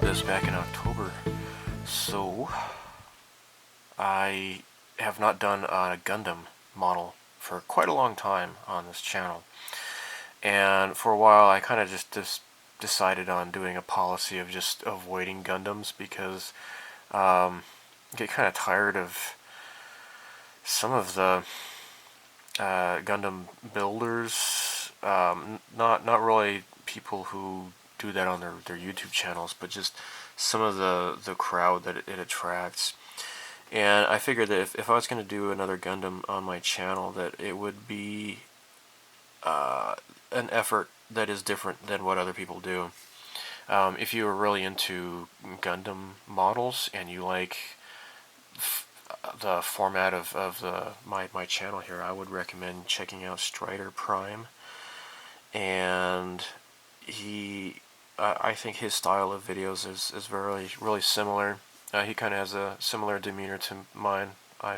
this back in October. So, I have not done a Gundam model for quite a long time on this channel. And for a while I kind of just decided on doing a policy of just avoiding Gundams because I get kind of tired of some of the Gundam builders, not really people who do that on their YouTube channels, but just some of the crowd that it attracts. And I figured that if I was going to do another Gundam on my channel, that it would be an effort that is different than what other people do. If you are really into Gundam models and you like the format of my channel here, I would recommend checking out Stryderprime. And I think his style of videos is really similar. He kind of has a similar demeanor to mine. I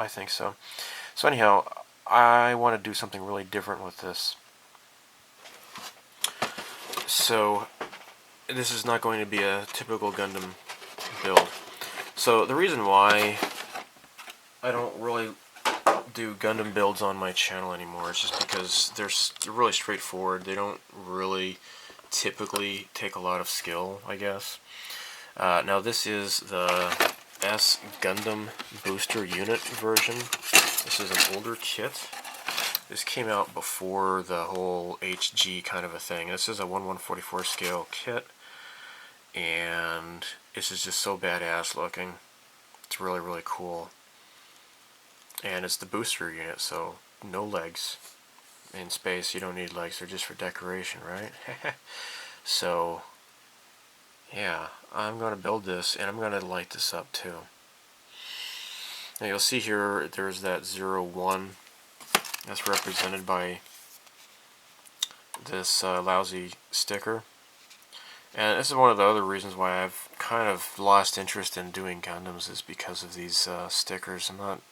think so. So anyhow, I want to do something really different with this. So this is not going to be a typical Gundam build. So the reason why I don't really do Gundam builds on my channel anymore is just because they're really straightforward. They don't really typically take a lot of skill, I guess. Now this is the S-Gundam Booster Unit version. This is an older kit. This came out before the whole HG kind of a thing. This is a 1/144 scale kit, and this is just so badass looking. It's really cool. And it's the booster unit, so no legs. In space, you don't need legs, they're just for decoration, right? So, yeah, I'm going to build this, and I'm going to light this up too. Now you'll see here, there's that 01. That's represented by this lousy sticker. And this is one of the other reasons why I've kind of lost interest in doing Gundams, is because of these stickers. I'm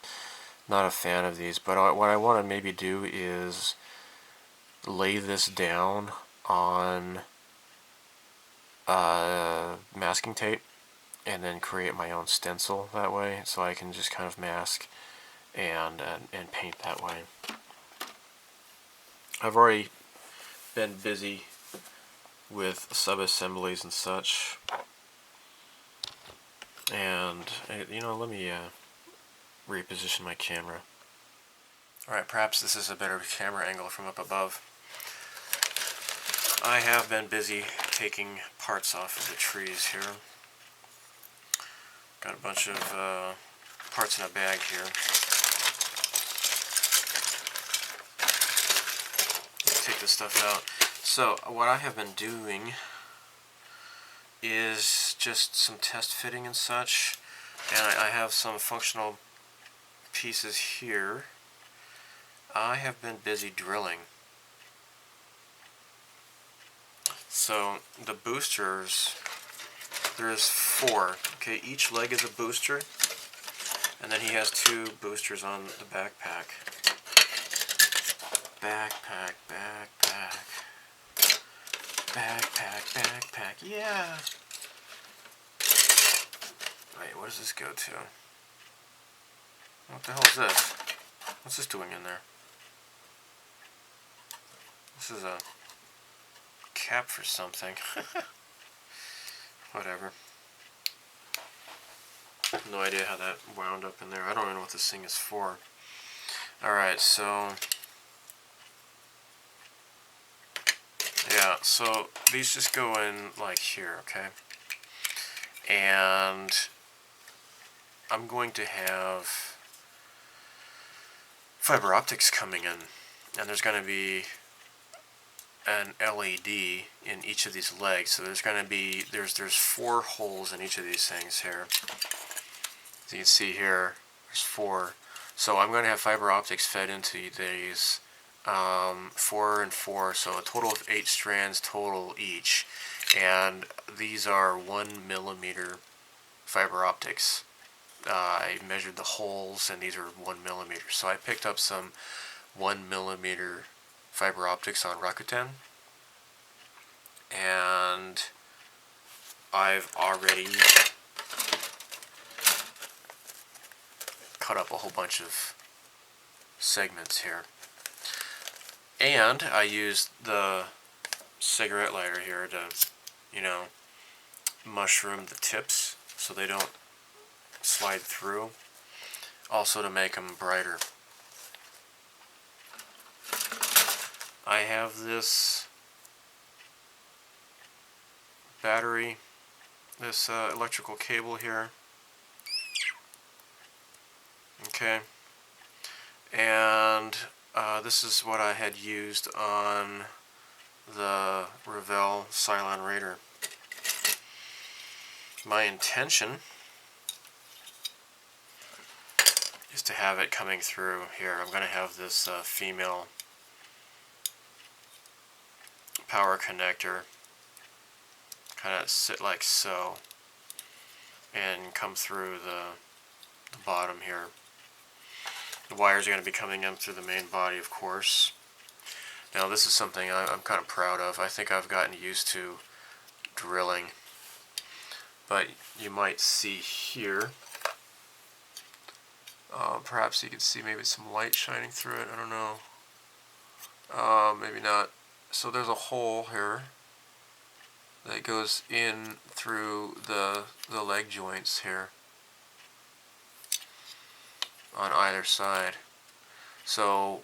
not a fan of these, but what I want to maybe do is lay this down on masking tape and then create my own stencil that way, so I can just kind of mask and paint that way. I've already been busy with sub-assemblies and such, and you know, let me reposition my camera. Alright, perhaps this is a better camera angle from up above. I have been busy taking parts off of the trees here. Got a bunch of parts in a bag here. Let's take this stuff out. So what I have been doing is just some test fitting and such, and I have some functional pieces here. I have been busy drilling. So the boosters, there's 4. Okay, each leg is a booster, and then he has 2 boosters on the backpack. Backpack, yeah! Wait, what does this go to? What the hell is this? What's this doing in there? This is a cap for something. Whatever. No idea how that wound up in there. I don't even know what this thing is for. Alright, so yeah, so these just go in like here, okay? And I'm going to have fiber optics coming in, and there's going to be an LED in each of these legs. So there's going to be there's 4 holes in each of these things here. As you can see here, there's 4. So I'm going to have fiber optics fed into these 4 and 4, so a total of 8 strands total each. And these are 1mm fiber optics. I measured the holes, and these are 1mm. So I picked up some 1mm fiber optics on Rakuten, and I've already cut up a whole bunch of segments here. And I used the cigarette lighter here to, you know, mushroom the tips so they don't slide through. Also to make them brighter. I have this battery, this electrical cable here. Okay. And this is what I had used on the Revell Cylon Raider. My intention is to have it coming through here. I'm going to have this female power connector kind of sit like so and come through the bottom here. The wires are going to be coming in through the main body, of course. Now this is something I'm kind of proud of. I think I've gotten used to drilling, but you might see here, perhaps you can see maybe some light shining through it, I don't know, maybe not. So there's a hole here that goes in through the leg joints here on either side. So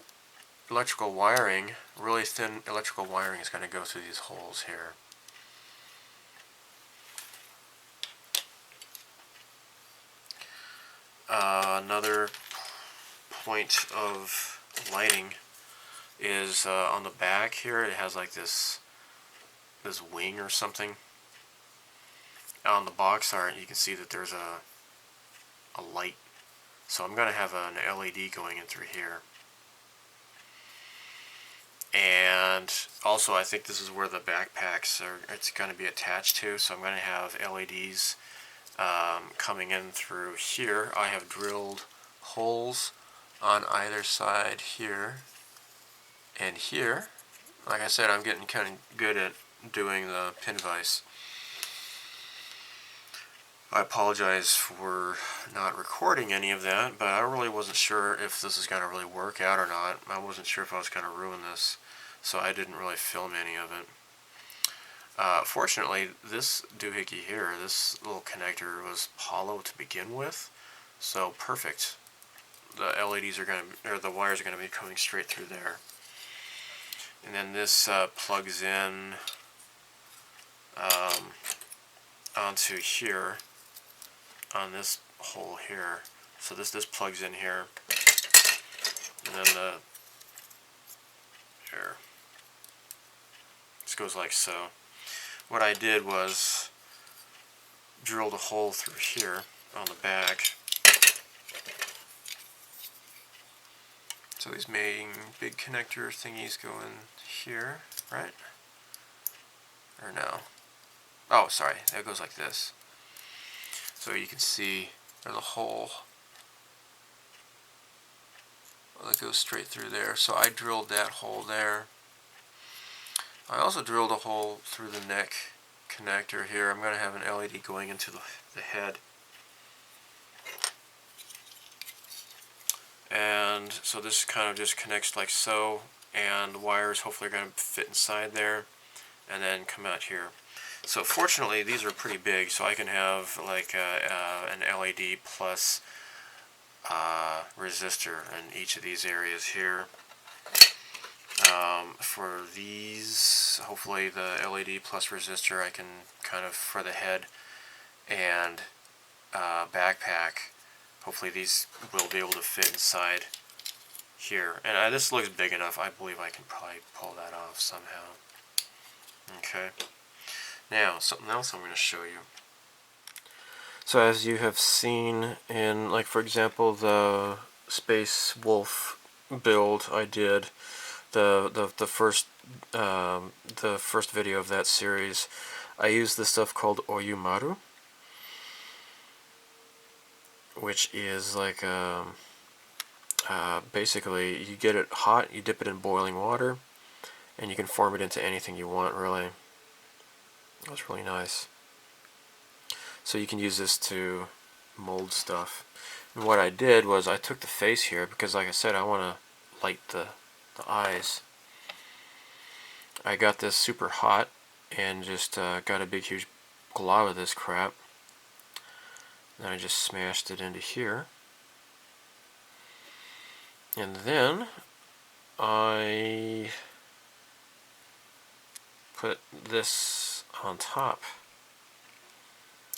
electrical wiring, really thin electrical wiring, is going to go through these holes here. Another point of lighting is on the back here. It has like this wing or something. On the box art, you can see that there's a light. So I'm going to have an LED going in through here. And also, I think this is where the backpacks it's going to be attached to. So I'm going to have LEDs coming in through here. I have drilled holes on either side here and here. Like I said, I'm getting kind of good at doing the pin vise. I apologize for not recording any of that, but I really wasn't sure if this is going to really work out or not. I wasn't sure if I was going to ruin this, so I didn't really film any of it. Fortunately, this doohickey here, this little connector, was hollow to begin with, so perfect. The LEDs are going to, or the wires are going to be coming straight through there. And then this plugs in onto here on this hole here. So this plugs in here, and then here. This goes like so. What I did was drilled a hole through here on the back. So these main big connector thingies go in here, right? Or no? Oh, sorry, that goes like this. So you can see there's a hole that goes straight through there. So I drilled that hole there. I also drilled a hole through the neck connector here. I'm going to have an LED going into the head. And so this kind of just connects like so, and the wires hopefully are going to fit inside there and then come out here. So fortunately these are pretty big, so I can have like an LED plus resistor in each of these areas here. For these, hopefully the LED plus resistor I can kind of, for the head and backpack, hopefully these will be able to fit inside here. And this looks big enough. I believe I can probably pull that off somehow. Okay. Now, something else I'm going to show you. So as you have seen in, like, for example, the Space Wolf build I did, the first video of that series, I used this stuff called Oyumaru, which is like basically you get it hot, you dip it in boiling water, and you can form it into anything you want, really. That was really nice. So you can use this to mold stuff. And what I did was I took the face here because, like I said, I want to light the eyes. I got this super hot and just got a big huge glob of this crap. Then I just smashed it into here. And then I put this on top.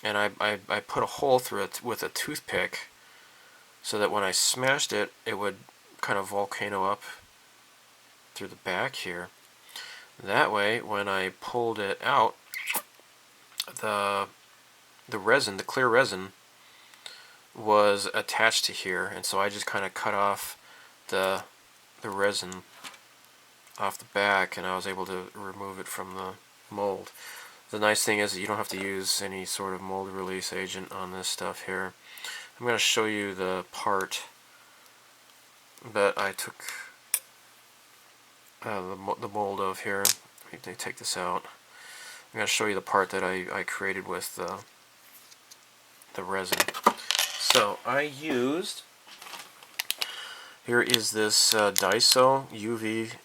And I put a hole through it with a toothpick so that when I smashed it, it would kind of volcano up through the back here. That way, when I pulled it out, the resin, the clear resin, was attached to here, and so I just kind of cut off the resin off the back, and I was able to remove it from the mold. The nice thing is that you don't have to use any sort of mold release agent on this stuff here. I'm going to show you the part that I took the mold of here. Let me take this out. I'm going to show you the part that I created with the resin. So I used, here is this Daiso UV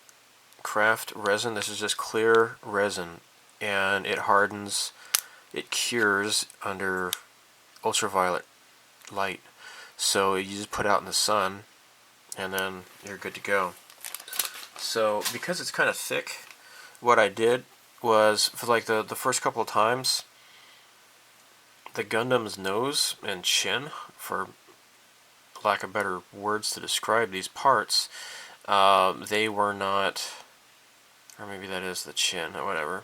craft resin. This is just clear resin, and it hardens, it cures under ultraviolet light. So you just put it out in the sun and then you're good to go. So because it's kind of thick, what I did was, for like the first couple of times, the Gundam's nose and chin, for lack of better words to describe these parts, they were not, or maybe that is the chin, or whatever.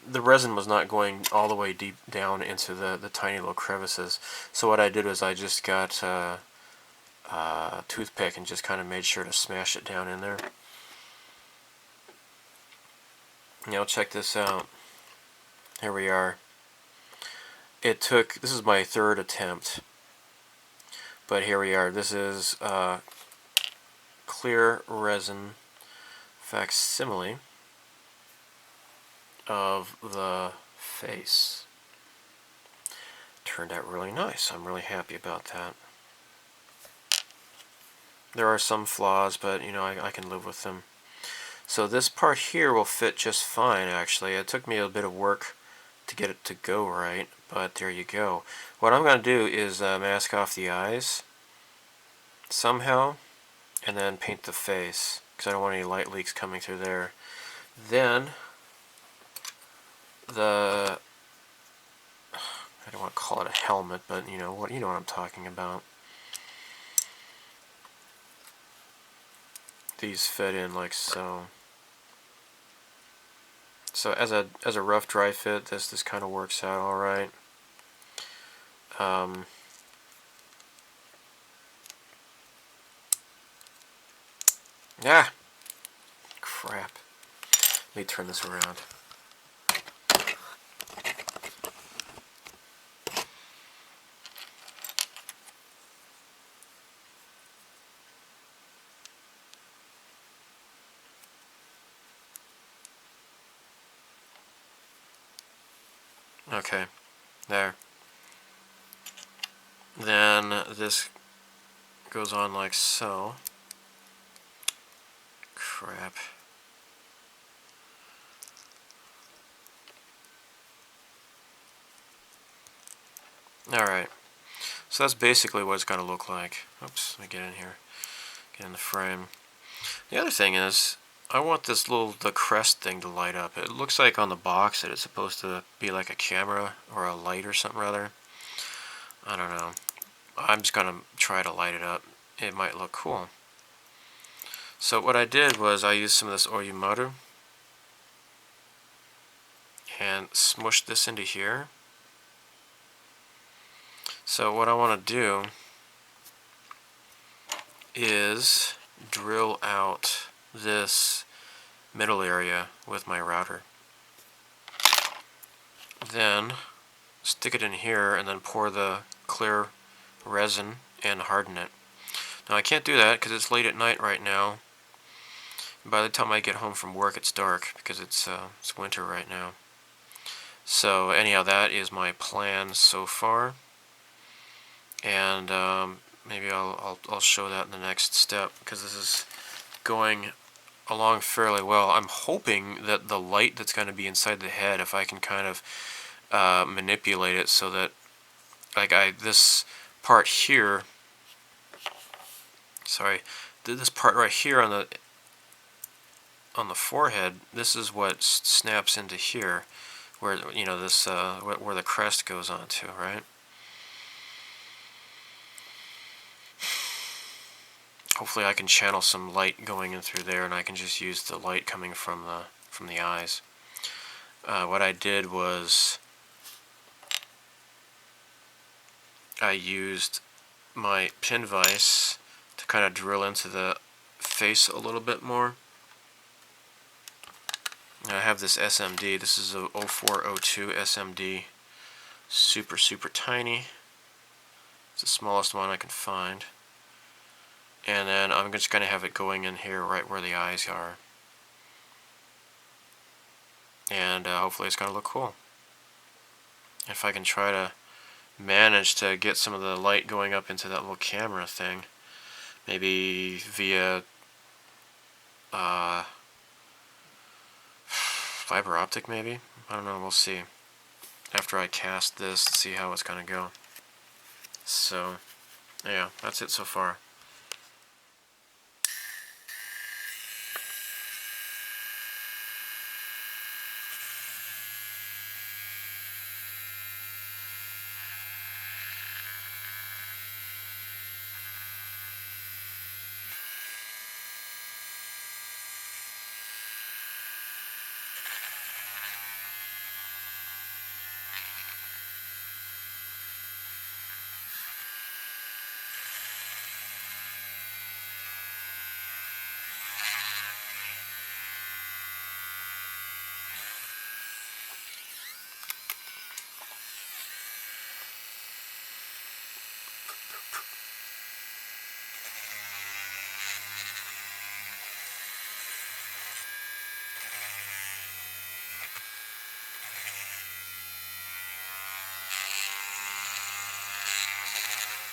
The resin was not going all the way deep down into the tiny little crevices. So what I did was I just got a toothpick and just kind of made sure to smash it down in there. Now check this out. Here we are. It took, this is my third attempt, but here we are. This is clear resin facsimile of the face. Turned out really nice. I'm really happy about that. There are some flaws, but you know, I can live with them. So this part here will fit just fine, actually. It took me a bit of work to get it to go right, but there you go. What I'm going to do is mask off the eyes somehow, and then paint the face, because I don't want any light leaks coming through there. Then I don't want to call it a helmet, but you know what I'm talking about. These fit in like so. So as a rough dry fit, this kind of works out all right. Crap. Let me turn this around. Okay, there. Then this goes on like so. Crap. Alright, so that's basically what it's going to look like. Oops, let me get in here. Get in the frame. The other thing is, I want this the crest thing to light up. It looks like on the box that it's supposed to be like a camera or a light or something rather. I don't know. I'm just going to try to light it up. It might look cool. So what I did was I used some of this Oyumaru and smushed this into here. So what I want to do is drill out this middle area with my router. Then stick it in here and then pour the clear resin and harden it. Now I can't do that because it's late at night right now. By the time I get home from work it's dark because it's winter right now. So anyhow, that is my plan so far, and maybe I'll show that in the next step, because this is going along fairly well. I'm hoping that the light that's going to be inside the head, if I can kind of manipulate it so that, like, this part here, sorry, this part right here on the forehead, this is what snaps into here, where, you know, this where the crest goes onto, right? Hopefully I can channel some light going in through there, and I can just use the light coming from the eyes. What I did was I used my pin vise to kind of drill into the face a little bit more. I have this SMD. This is a 0402 SMD. Super, super tiny. It's the smallest one I can find. And then I'm just going to have it going in here right where the eyes are. And hopefully it's going to look cool. If I can try to manage to get some of the light going up into that little camera thing, maybe via fiber optic, maybe? I don't know, we'll see. After I cast this, see how it's going to go. So, yeah, that's it so far.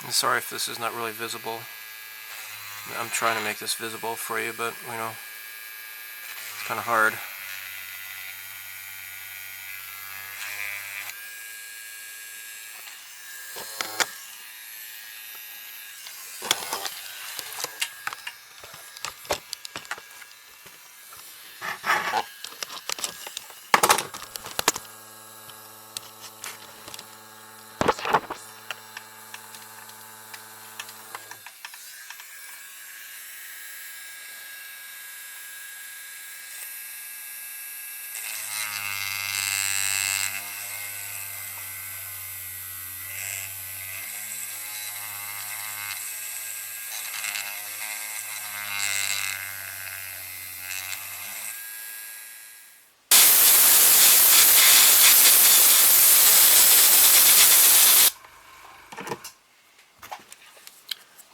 I'm sorry if this is not really visible. I'm trying to make this visible for you, but, you know, it's kind of hard.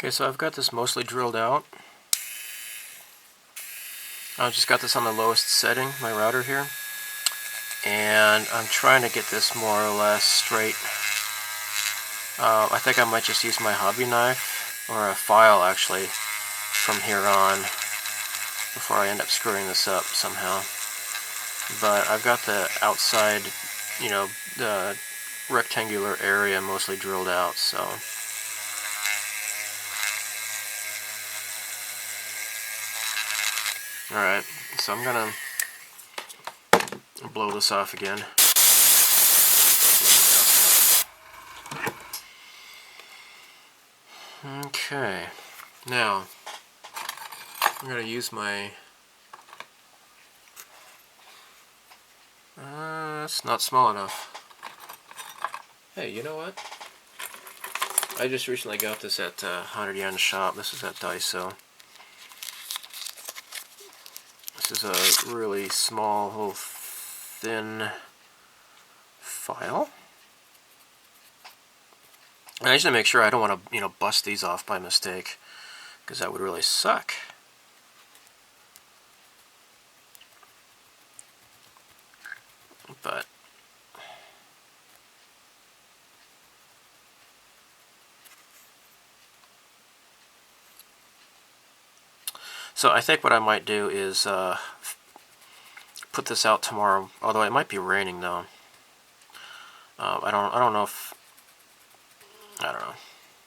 Okay, so I've got this mostly drilled out. I've just got this on the lowest setting, my router here. And I'm trying to get this more or less straight. I think I might just use my hobby knife, or a file actually, from here on, before I end up screwing this up somehow. But I've got the outside, you know, the rectangular area mostly drilled out, so. Alright, so I'm gonna blow this off again. Okay, now I'm gonna use my. That's not small enough. Hey, you know what? I just recently got this at 100 yen shop. This is at Daiso. This is a really small, little thin file. I just need to make sure I don't want to, you know, bust these off by mistake, because that would really suck. But So I think what I might do is put this out tomorrow, although it might be raining though. I don't know if, I don't know.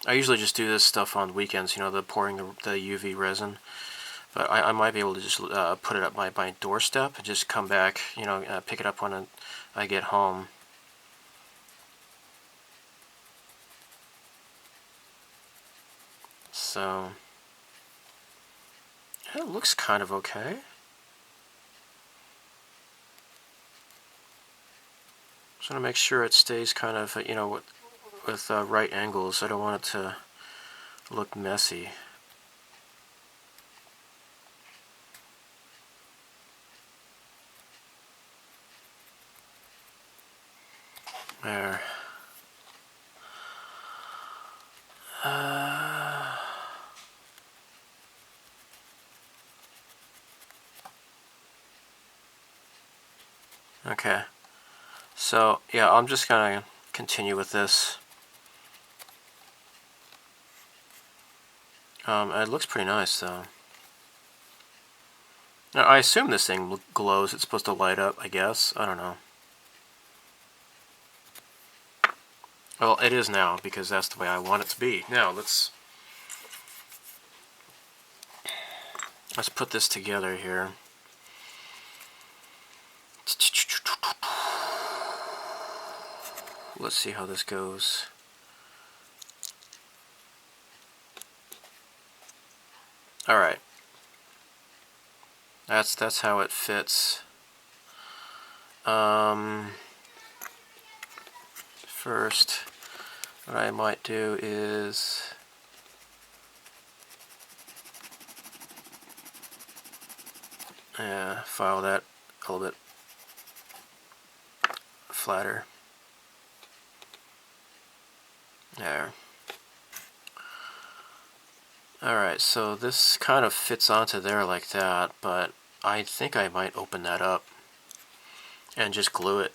I usually just do this stuff on weekends, you know, the pouring the UV resin. But I might be able to just put it up my doorstep and just come back, you know, pick it up when I get home. So, it looks kind of okay. Just want to make sure it stays kind of, you know, with right angles. I don't want it to look messy. There. Okay. So, yeah, I'm just going to continue with this. It looks pretty nice, though. Now, I assume this thing glows. It's supposed to light up, I guess. I don't know. Well, it is now, because that's the way I want it to be. Now, let's put this together here. Let's see how this goes. Alright. That's how it fits. First, what I might do is file that a little bit flatter. There. Alright, so this kind of fits onto there like that, but I think I might open that up and just glue it.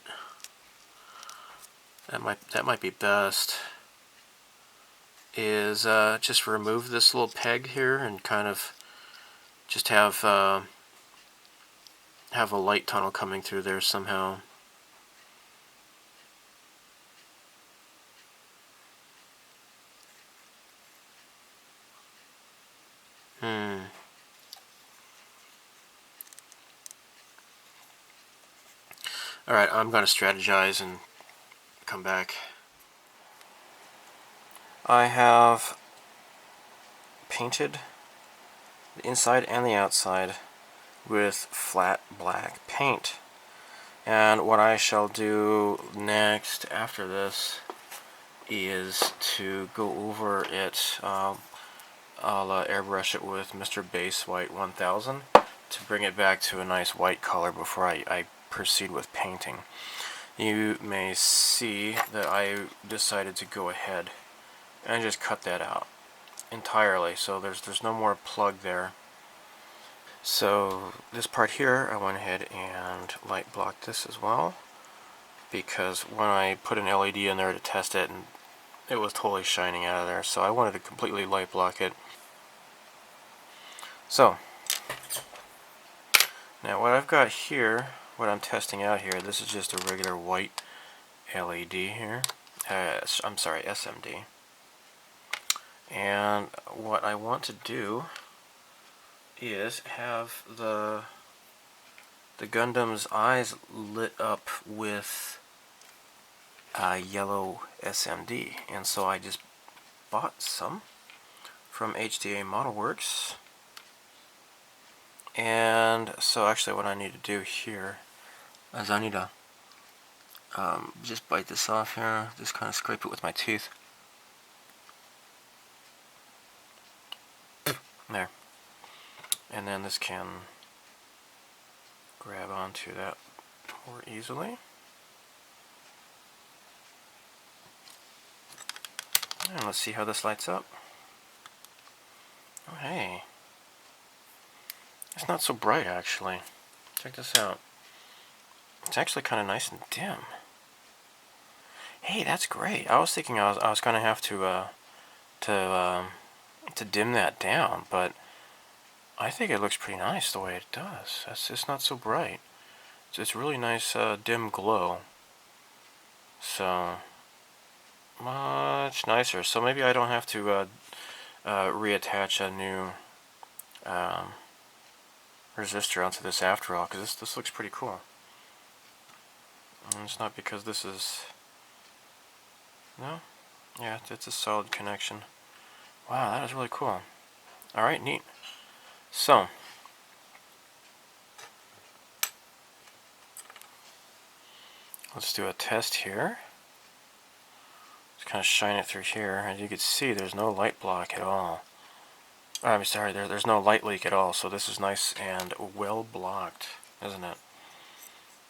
That might be best. Is just remove this little peg here and kind of just have a light tunnel coming through there somehow. Alright, I'm going to strategize and come back. I have painted the inside and the outside with flat black paint. And what I shall do next after this is to go over it. I'll airbrush it with Mr. Base White 1000 to bring it back to a nice white color before I proceed with painting. You may see that I decided to go ahead and just cut that out entirely, so there's no more plug there. So this part here, I went ahead and light blocked this as well, because when I put an LED in there to test it, and it was totally shining out of there, so I wanted to completely light block it. So now what I've got here, what I'm testing out here, this is just a regular white LED here. I'm sorry, SMD. And what I want to do is have the Gundam's eyes lit up with yellow SMD, and so I just bought some from HDA Model Works. And so actually what I need to do here is I need to just bite this off here, just kind of scrape it with my teeth. There. And then this can grab onto that more easily. And let's see how this lights up. Oh hey. It's not so bright actually. Check this out. It's actually kind of nice and dim. Hey, that's great. I was thinking I was going to have to dim that down, but I think it looks pretty nice the way it does. It's not so bright. It's really nice dim glow. So much nicer. So maybe I don't have to reattach a new resistor onto this after all, because this looks pretty cool. And it's not because this is... No? Yeah, it's a solid connection. Wow, that is really cool. Alright, neat. So, let's do a test here. Just kind of shine it through here. As you can see, there's no light block at all. I'm sorry, there's no light leak at all, so this is nice and well blocked, isn't it?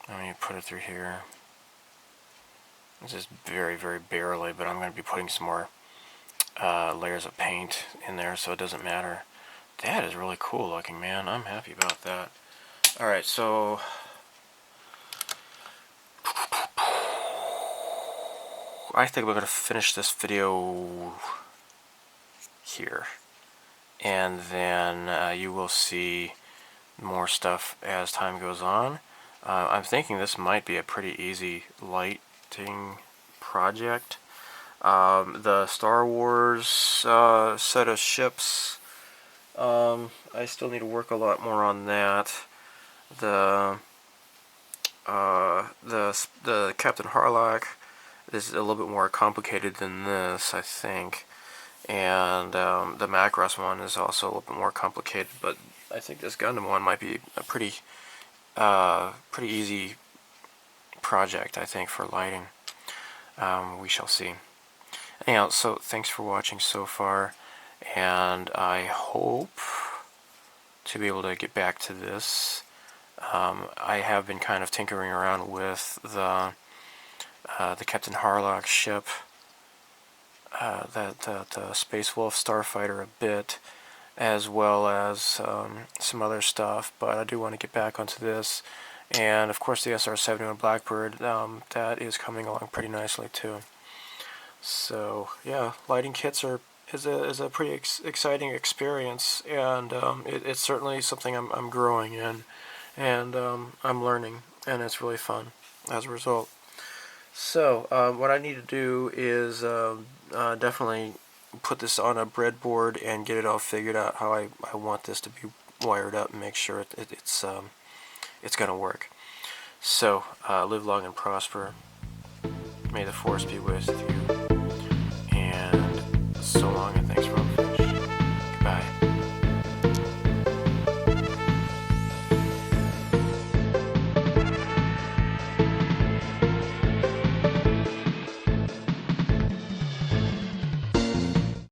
Let me put it through here. This is very, very barely, but I'm going to be putting some more layers of paint in there, so it doesn't matter. That is really cool looking, man. I'm happy about that. Alright, so... I think we're going to finish this video here. And then you will see more stuff as time goes on. I'm thinking this might be a pretty easy lighting project. The Star Wars set of ships, I still need to work a lot more on that. The Captain Harlock is a little bit more complicated than this, I think. And the Macross one is also a little bit more complicated, but I think this Gundam one might be a pretty easy project, I think, for lighting. We shall see. Anyhow, so thanks for watching so far, and I hope to be able to get back to this. I have been kind of tinkering around with the Captain Harlock ship, that Space Wolf Starfighter a bit, as well as some other stuff, but I do want to get back onto this. And of course the SR-71 Blackbird, that is coming along pretty nicely too. So yeah, lighting kits is a pretty exciting experience, and it's certainly something I'm growing in, and I'm learning, and it's really fun as a result. So what I need to do is definitely put this on a breadboard and get it all figured out how I want this to be wired up, and make sure it's gonna work. So live long and prosper. May the force be with you.